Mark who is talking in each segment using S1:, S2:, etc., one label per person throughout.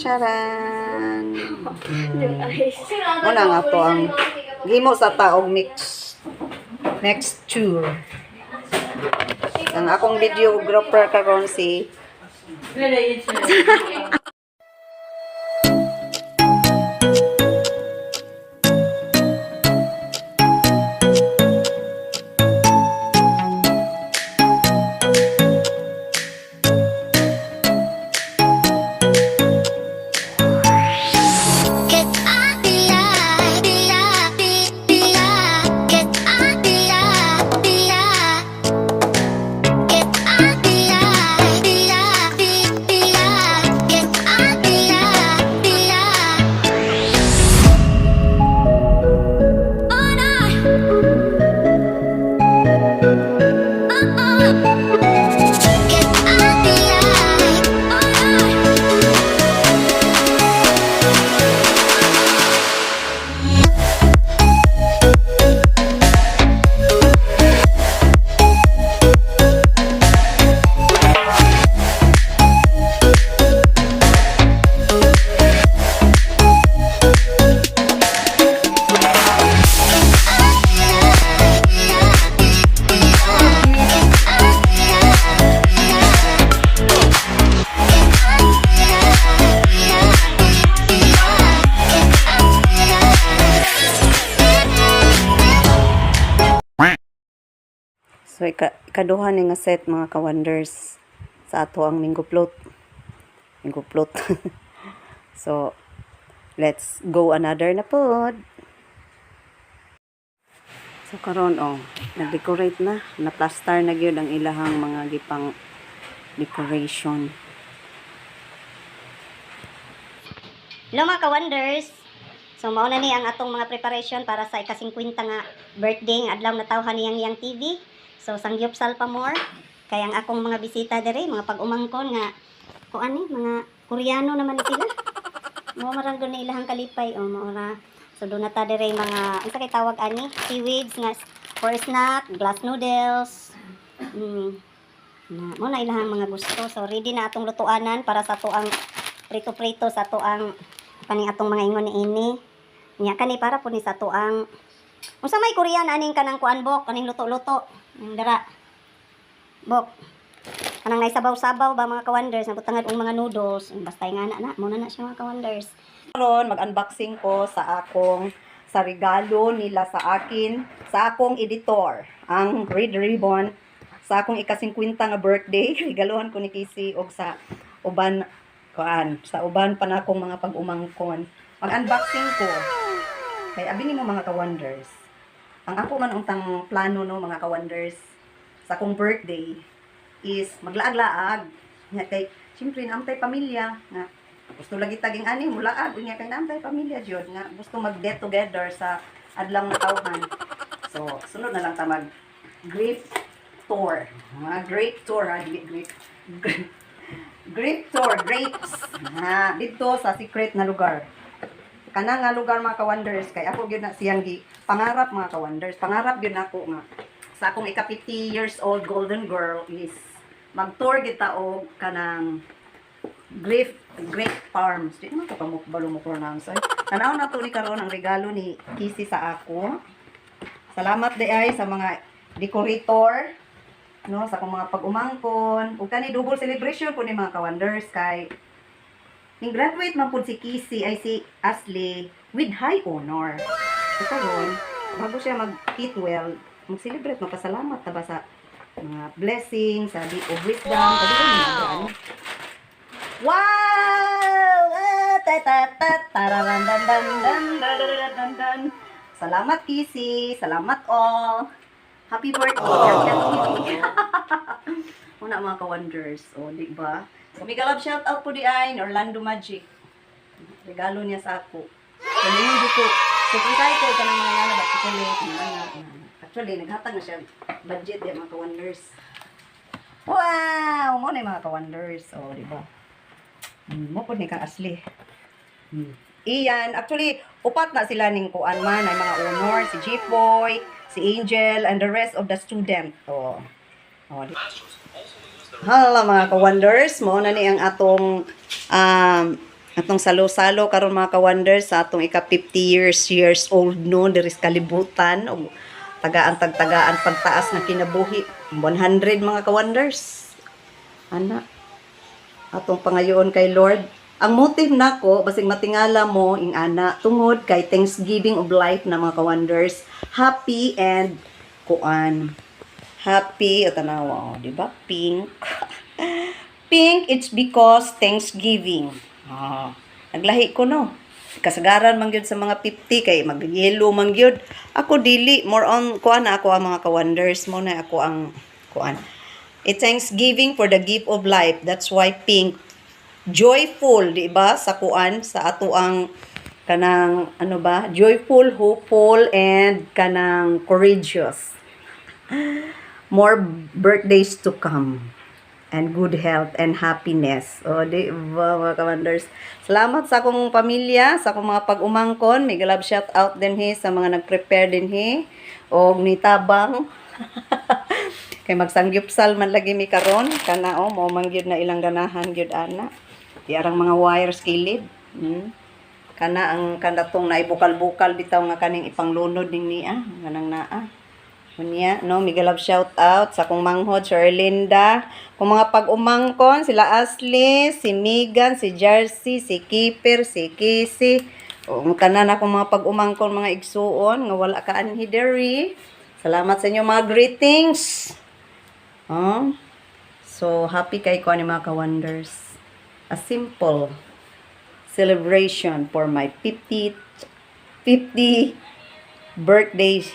S1: Charan! Muna nga to ang gimo sa taog mixture. Ang akong videographer karon si So, ikaduha ni nga set mga ka-wonders sa ato ang Minggo Float. So, let's go another na pod. So, karon nag-decorate na. Na-plaster na gyud ang ilahang mga gipang decoration.
S2: Hello mga ka-wonders! So, mauna ni ang atong mga preparation para sa ika-50 nga birthday nga adlaw na tawhan niyang Yang TV. So, sangyup salpamore. Kaya ang akong mga bisita dere, mga pag-umangkon nga, kuan ni, mga Koreano naman sila. Mo marang doon na ilahang kalipay. O, maura. So, doon na ta dere mga, ang sakit tawag ani, seaweeds, nga, for snack, glass noodles. Mo na ilahang mga gusto. So, ready na atong lutuanan para sa tuang prito-prito sa tuang kaning atong mga ingon ni ini. Nya kani para po ni sa tuang unsa may Korean aning kanang kuan bok, kaning luto-luto. Dara. Bok. Kanang naisabaw-sabaw ba mga ka-wonders, nagutangad og mga noodles. Basta nga na, muna na siya mga ka-wonders.
S1: Karon mag-unboxing ko sa regalo nila sa akin, sa akong editor, ang Red Ribbon, sa akong ika-50 nga birthday. Regaluhan ko ni Casey og sa uban pa na akong mga pag-umangkon. Mag-unboxing ko. Kay abi nimo mga ka-wonders. Ang ako man untang plano no mga ka-wonders sa akong birthday is maglaag-laag. Nga kay siyempre naamtay pamilya nga gusto lagi taging ani mulaag unya kay naamtay pamilya jud nga gusto mag-get together sa adlaw nga tawhan. So sunod na lang ta mag grape tour. Mga grape tour grape tour, grapes. Dito sa secret na lugar. Kana nga lugar mga ka-wonders kay ako gyud na siyang pangarap mga ka-wonders. Pangarap gyud nako nga sa akong ika-50 years old golden girl is mag-tour kita og kanang grape farms. Di naman ko pamukbalo mo pronounce. Tanaw na to ni karon ang regalo ni Kisi sa ako. Salamat di ay sa mga decorator no sa akong mga pag-umangkon ug kani double celebration ko ni mga ka-wonders kay ning graduate man pud si Kisi ay si Ashley with high honor. So karon bago siya mag-K-12 mag-celebrate magpasalamat ta ba sa mga blessings sa di of wisdom kasi ano. Wow! Salamat Kisi, salamat all. Happy birthday. Una mga ka-wonders, di ba? So, may galab shout out po di ay ni Orlando Magic. Regalo niya sa ako. So, hindi ko. So, kung tayo ko ka ng mga lalabas, actually, naghatag na siya budget yan mga ka-wonders. Wow! Mo na yung mga ka-wonders. Di ba? Mo po ni kang Ashley. Iyan, actually, upat na sila ning kuan man ay mga honor, si Jeep-Boy, si Angel, and the rest of the student. Hala mga ka-wonders, mo na ni ang atong Atong salo-salo karon mga ka-wonders sa atong ika 50 years old no diri sa kalibutan og tagaan pagtaas na kinabuhi 100 mga ka-wonders. Ana atong pangayoon kay Lord. Ang motive nako basig matingala mo ing ana tungod kay Thanksgiving of life na mga ka-wonders. Happy and kuan. Happy o tanawa, di ba? Pink. Pink, it's because Thanksgiving. Naglahi ko no. Kasagaran man gyud sa mga 50 kay mag-yellow man gyud. Ako dili more on kuan na ako ang mga ka-wonders mo na ako ang kuan. It's Thanksgiving for the gift of life. That's why pink. Joyful, di ba? Sa kuan sa ato ang kanang ano ba? Joyful, hopeful and kanang courageous. More birthdays to come. And good health and happiness. O, di ba, mga ka-wonders? Salamat sa akong pamilya, sa akong mga pag-umangkon. May galab shout out din sa mga nag-prepare din o nitabang. Kay magsangyupsal man lagi mi karon kana mo man gyud na ilang ganahan gyud ana. Di arang mga wires kilid. Kana ang kanatong naibukal-bukal bitaw nga kaning ipanglunod ning niya, ganang naa. Unya, no, migalab shout out sa kong manghod, si Erlinda. Kung mga pag-umangkon, sila Ashley, si Megan, si Jersey, si Kipper, si Casey. O, tanan akong mga pag-umangkon, mga igsuon, nga wala ka anhi diri. Salamat sa inyo mga greetings. So, happy kay ko ni mga ka-wonders. A simple celebration for my 50 birthday.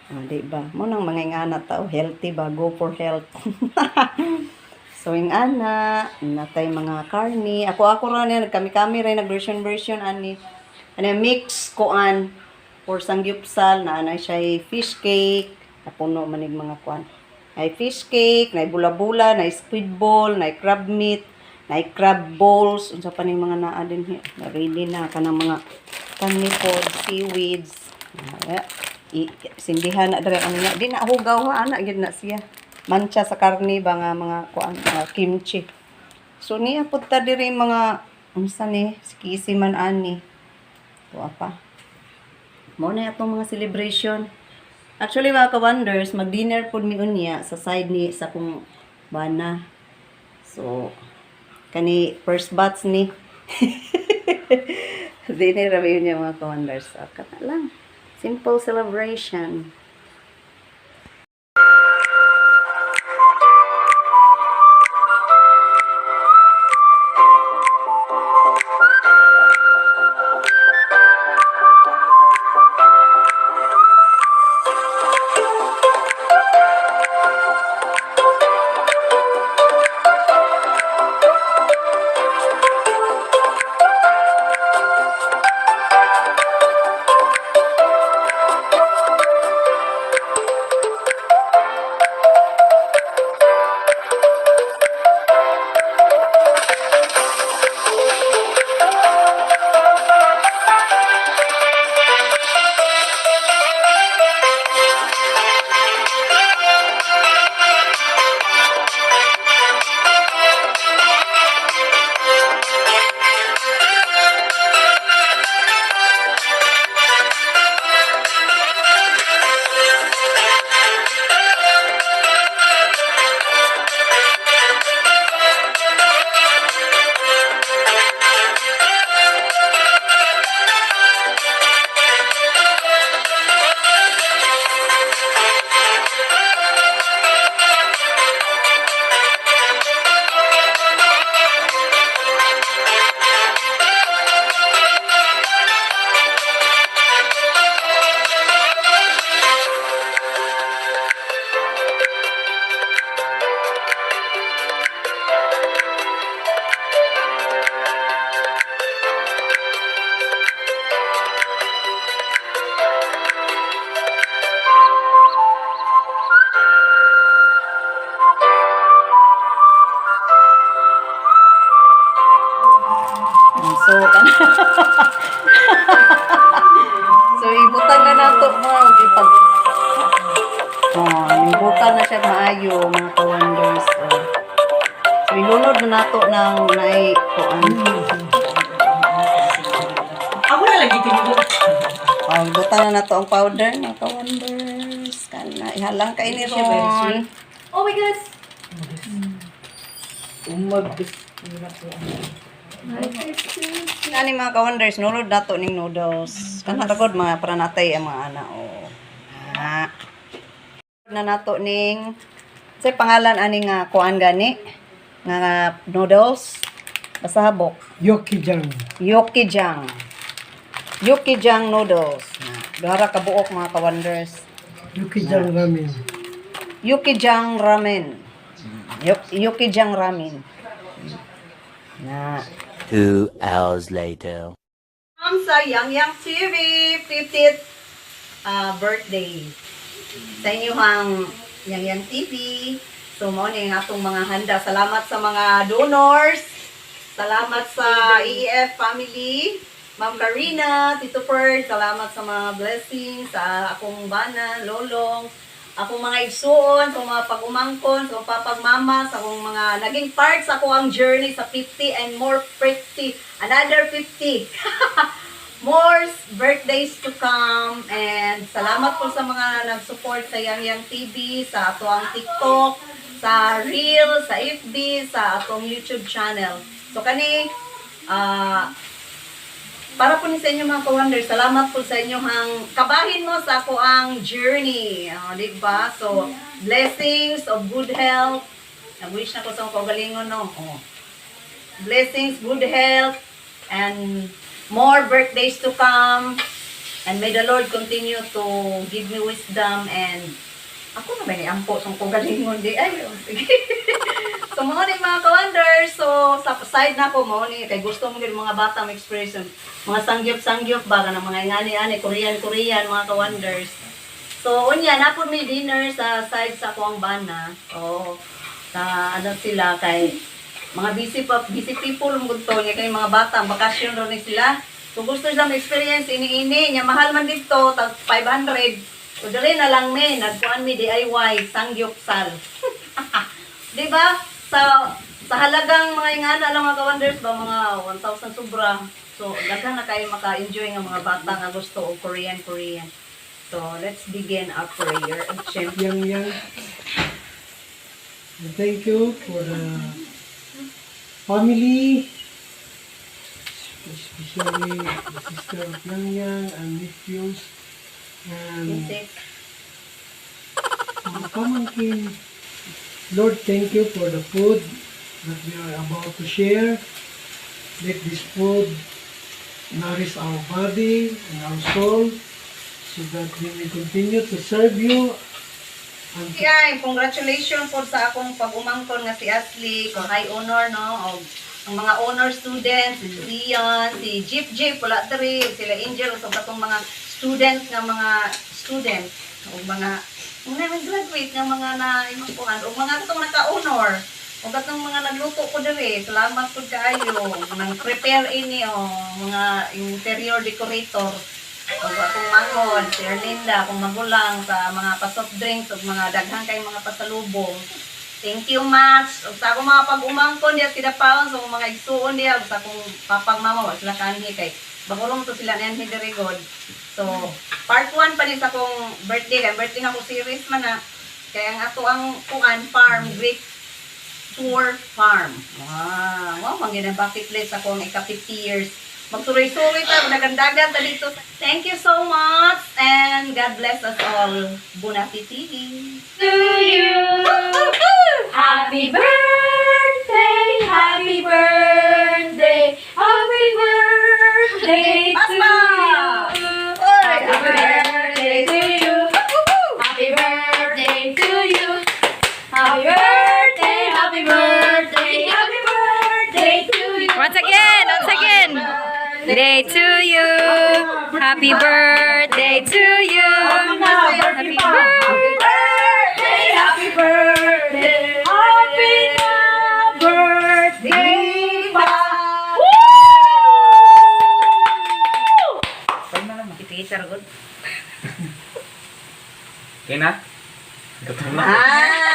S1: Di ba? Mo nang mga ingana tao, healthy ba? Go for health. So, yung ana, natay mga karni. Ako rin yan, kami rin, nag-version ani. Ano mix kuan for sangyupsal, na anay siya fish cake, napuno manig mga kuan. Ay fish cake, na bula-bula, na squid ball, na crab meat, na crab balls, unsa pa ning mga naa din ready na kanang mga kanipod, seaweeds. Sindihan na dere ano na di na hugaw ha ana gid na siya mancha sa karne ba nga mga kuan kimchi. So niya pud ta diri mga unsa ni skisi man ani to apa mo na atong mga celebration. Actually mga ka-wonders, mag-dinner pud mi unya sa side ni sa kong bana. So kani first batch ni dinner ra niya mga ka-wonders. Kata lang simple celebration. So, so ibutan na nato mo ipag ibutan na siya maayo mga ka-wonders. So ilunod na nato ng nai kuan.
S3: Ako na lagi tinito.
S1: Oh, butang na nato ang powder mga ka-wonders. Kana ihalang kay ni Ron.
S3: Oh my gosh.
S1: Nani mga ka-wonders, nulod nato ning noodles. Kana ragod mga para natay ang mga ana oh. Ah. Na nato ning say pangalan ani nga kuan gani nga noodles basta habok.
S4: Yokijang.
S1: Yokijang. Yokijang noodles. Duhara ka buok mga ka-wonders.
S4: Yokijang ramen.
S1: Yukijang ramen. Yukijang ramen. Na.
S5: 2 hours later.
S1: Sa Yang Yang TV 50th birthday. Sa inyong Yang Yang TV. So, mo ni atong mga handa. Salamat sa mga donors. Salamat sa EEF family. Ma'am Karina, Tito Ferd, salamat sa mga blessings, sa akong bana, lolong, akong mga igsuon, sa mga pag-umangkon, sa papagmama, sa akong mga naging part sa akong journey sa 50 and more 50, another 50. More birthdays to come, and salamat po sa mga nag-support sa Yang Yang TV, sa ato ang TikTok, sa Reel, sa FB, sa atong YouTube channel. So kani, para po ni sa inyo mga ka-wonder, salamat po sa inyo hang kabahin mo sa ako ang journey. Di ba? So, blessings of good health. Nag-wish na ko sa mga kagalingon, no? Blessings, good health, and more birthdays to come. And may the Lord continue to give me wisdom and ako na ba ni ampo sa kagalingon di ay. Sige. So, mga ni mga ka-wonders, so, sa side na ko, mga ni, kay gusto mo yung mga bata may experience, mga sangyop-sangyop ba, ka ng mga ingani-ani, Korean-Korean, mga ka-wonders. So, unya, napon may dinner sa side sa ko ang bana. So, sa ano sila, kay mga busy people, mga niya, kay mga bata, bakasyon rin ni sila. So, gusto sila ma-experience, ini-ini, niya, mahal man dito, 500. So, dali na lang may, nagpuan mi DIY, sangyop-sal. Diba? Sa halagang mga ingana lang mga ka-wonders ba, mga 1,000 sobra. So, daghan na kayo maka-enjoy ng mga bata nga gusto o Korean. So, let's begin our prayer. And syempre,
S4: Yang. And thank you for the family, especially the sister of Yang and nephews, and
S1: music.
S4: mga pamangkin. Lord, thank you for the food that we are about to share. Let this food nourish our body and our soul so that we may continue to serve you. And
S1: Yan, congratulations po sa akong pag-umangkon nga si Ashley, kung high honor, no? O, ang mga honor students, si Zion, si Jeep, wala tari, sila Angel, so katong mga student nga mga student, o mga graduate nga mga na-imapuan, o mga katong naka-honor, o katong mga nagluto ko diri, salamat po kaayo, nang prepare ini, o mga interior decorator, o akong mangod, si Erlinda, akong magulang sa mga pa-soft drinks, o mga daghang kay mga pasalubong. Thank you much. O sa akong mga pag-umangkon diya kidapaon, sa mga igsuon diya, sa akong papagmama, sila kanhi kay bagulong to sila niyan hiderigod. So, part 1 pa din sa akong birthday. Kaya birthday nga ko series man na. Kaya ang ato ang kuan farm, Great Tour Farm. Wow, mangin ang bucket list akong ika-50 years. Magsuroy-suroy tayo, nagandagan ta dito. Thank you so much and God bless us all. Bunati TV.
S3: To you. Happy birthday, happy birthday, happy birthday to you. Happy birthday to you. Happy birthday to you. Happy birthday, happy birthday, happy birthday to you.
S6: Once again. Day to you. Happy birthday to you.
S3: Happy birthday, happy birthday, happy birthday, pa.
S7: Okay na? Gutom na.
S1: Ah!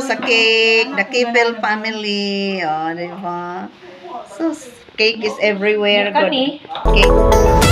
S1: sa cake, the Kibel family. Oh, di ba? So, cake is everywhere. Good. Cake.